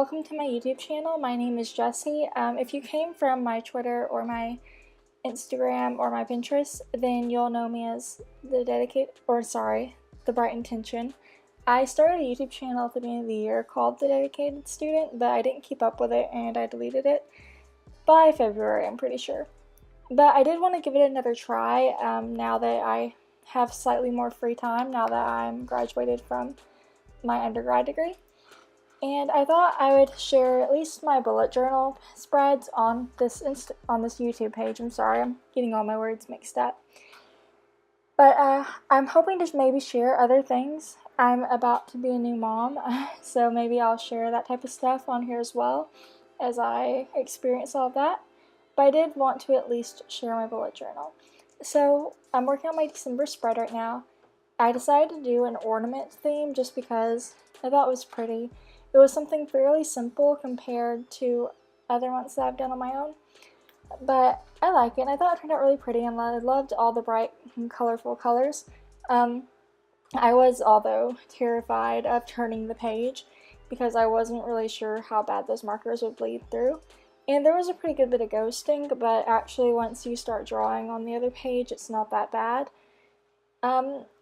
welcome to my YouTube channel. My name is Jessie. If you came from my Twitter or my Instagram or my Pinterest, then you'll know me as the Bright Intention. I started a YouTube channel at the beginning of the year called The Dedicated Student, but I didn't keep up with it and I deleted it by February, I'm pretty sure. But I did want to give it another try now that I have slightly more free time, now that I'm graduated from my undergrad degree. And I thought I would share at least my bullet journal spreads on this YouTube page. I'm sorry, I'm getting all my words mixed up. But I'm hoping to maybe share other things. I'm about to be a new mom, so maybe I'll share that type of stuff on here as well as I experience all of that. But I did want to at least share my bullet journal. So I'm working on my December spread right now. I decided to do an ornament theme just because I thought it was pretty. It was something fairly simple compared to other ones that I've done on my own, but I like it, and I thought it turned out really pretty, and I loved all the bright and colorful colors. I was, although, terrified of turning the page because I wasn't really sure how bad those markers would bleed through, and there was a pretty good bit of ghosting, but actually once you start drawing on the other page, it's not that bad.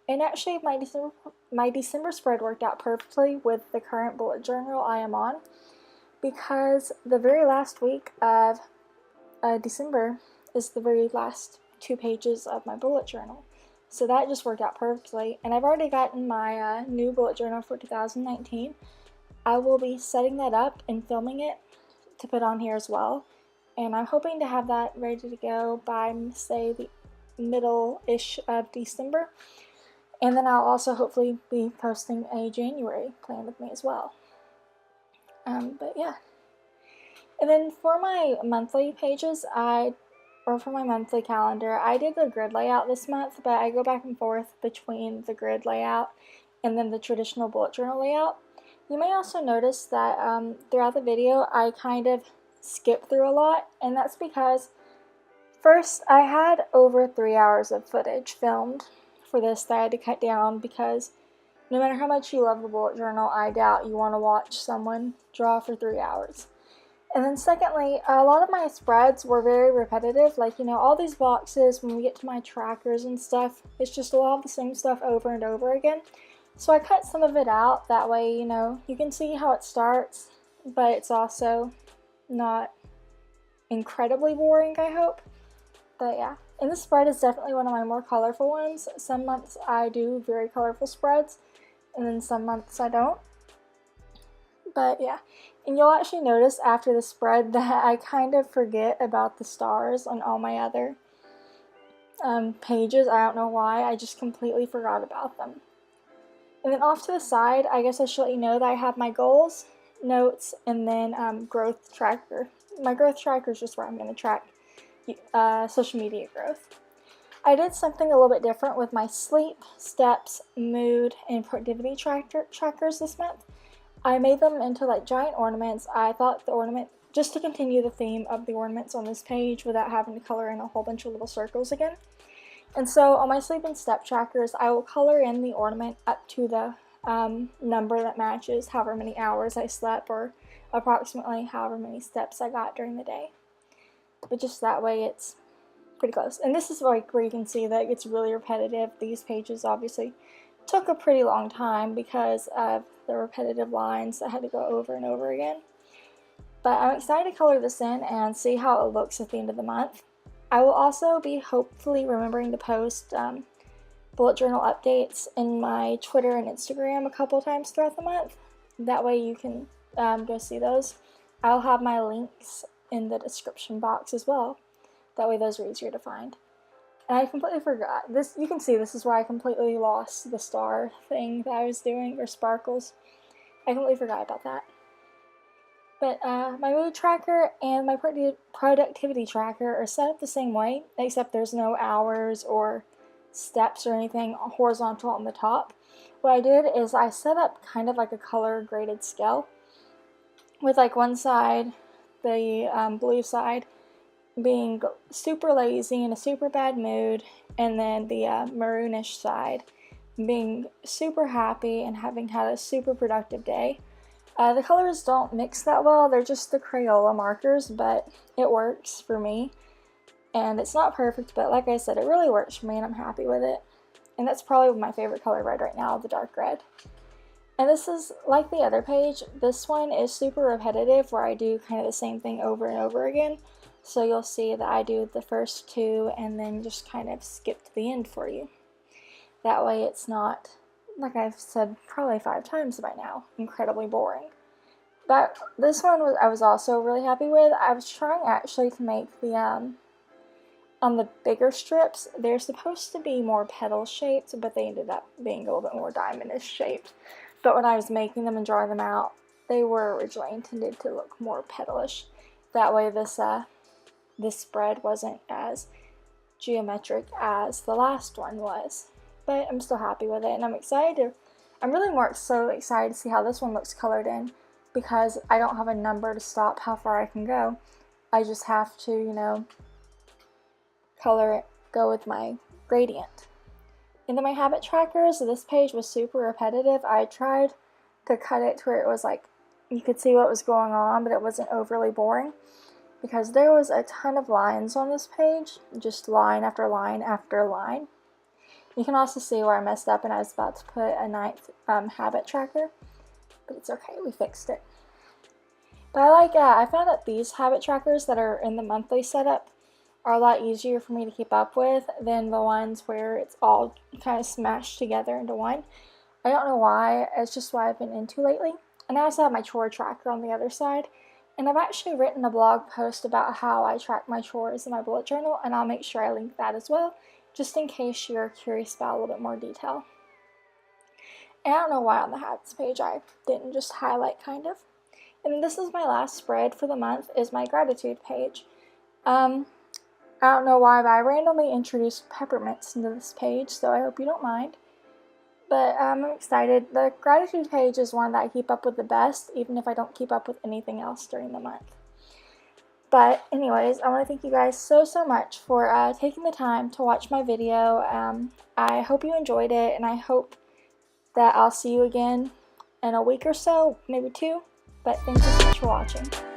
And actually, my December spread worked out perfectly with the current bullet journal I am on, because the very last week of December is the very last 2 pages of my bullet journal. So that just worked out perfectly, and I've already gotten my new bullet journal for 2019. I will be setting that up and filming it to put on here as well, and I'm hoping to have that ready to go by, say, the middle-ish of December. And then I'll also hopefully be posting a January plan with me as well. But yeah. And then for my monthly pages, for my monthly calendar, I did the grid layout this month, but I go back and forth between the grid layout and then the traditional bullet journal layout. You may also notice that throughout the video, I kind of skip through a lot, and that's because first, I had over 3 hours of footage filmed for this that I had to cut down, because no matter how much you love the bullet journal, I doubt you want to watch someone draw for 3 hours. And then secondly, a lot of my spreads were very repetitive. Like, you know, all these boxes, when we get to my trackers and stuff, it's just a lot of the same stuff over and over again. So I cut some of it out. That way, you know, you can see how it starts, but it's also not incredibly boring, I hope. But yeah. And this spread is definitely one of my more colorful ones. Some months I do very colorful spreads, and then some months I don't. But yeah, and you'll actually notice after the spread that I kind of forget about the stars on all my other pages. I don't know why, I just completely forgot about them. And then off to the side, I guess I should let you know that I have my goals, notes, and then growth tracker. My growth tracker is just where I'm going to track social media growth. I did something a little bit different with my sleep, steps, mood, and productivity trackers this month. I made them into like giant ornaments. I thought the ornament, just to continue the theme of the ornaments on this page without having to color in a whole bunch of little circles again. And so on my sleep and step trackers, I will color in the ornament up to the number that matches however many hours I slept, or approximately however many steps I got during the day. But just that way it's pretty close. And this is like where you can see that it gets really repetitive. These pages obviously took a pretty long time because of the repetitive lines that I had to go over and over again. But I'm excited to color this in and see how it looks at the end of the month. I will also be hopefully remembering to post bullet journal updates in my Twitter and Instagram a couple times throughout the month. That way you can go see those. I'll have my links in the description box as well. That way those are easier to find. And I completely forgot. This, you can see this is where I completely lost the star thing that I was doing, or sparkles. I completely forgot about that. But my mood tracker and my productivity tracker are set up the same way, except there's no hours or steps or anything horizontal on the top. What I did is I set up kind of like a color graded scale, with like one side, the blue side, being super lazy in a super bad mood, and then the maroonish side being super happy and having had a super productive day. The colors don't mix that well, they're just the Crayola markers, but it works for me. And it's not perfect, but like I said, it really works for me and I'm happy with it. And that's probably my favorite color red right now, the dark red. And this is like the other page, this one is super repetitive where I do kind of the same thing over and over again. So you'll see that I do the first two and then just kind of skip to the end for you. That way it's not, like I've said probably 5 times by now, incredibly boring. But this one I was also really happy with. I was trying actually to make the, on the bigger strips, they're supposed to be more petal shaped, but they ended up being a little bit more diamond-ish shaped. But when I was making them and drawing them out, they were originally intended to look more petalish. That way this spread wasn't as geometric as the last one was. But I'm still happy with it, and I'm really more so excited to see how this one looks colored in, because I don't have a number to stop how far I can go. I just have to, you know, color it, go with my gradient. And then my habit trackers, this page was super repetitive. I tried to cut it to where it was like, you could see what was going on, but it wasn't overly boring, because there was a ton of lines on this page, just line after line after line. You can also see where I messed up and I was about to put a 9th habit tracker, but it's okay, we fixed it. But I found that these habit trackers that are in the monthly setup are a lot easier for me to keep up with than the ones where it's all kind of smashed together into one. I don't know why, it's just what I've been into lately. And I also have my chore tracker on the other side. And I've actually written a blog post about how I track my chores in my bullet journal, and I'll make sure I link that as well, just in case you're curious about a little bit more detail. And I don't know why on the habits page I didn't just highlight kind of. And this is my last spread for the month, is my gratitude page. I don't know why, but I randomly introduced peppermints into this page, so I hope you don't mind. But I'm excited. The gratitude page is one that I keep up with the best, even if I don't keep up with anything else during the month. But anyways, I want to thank you guys so much for taking the time to watch my video. I hope you enjoyed it, and I hope that I'll see you again in a week or so, maybe 2. But thank you so much for watching.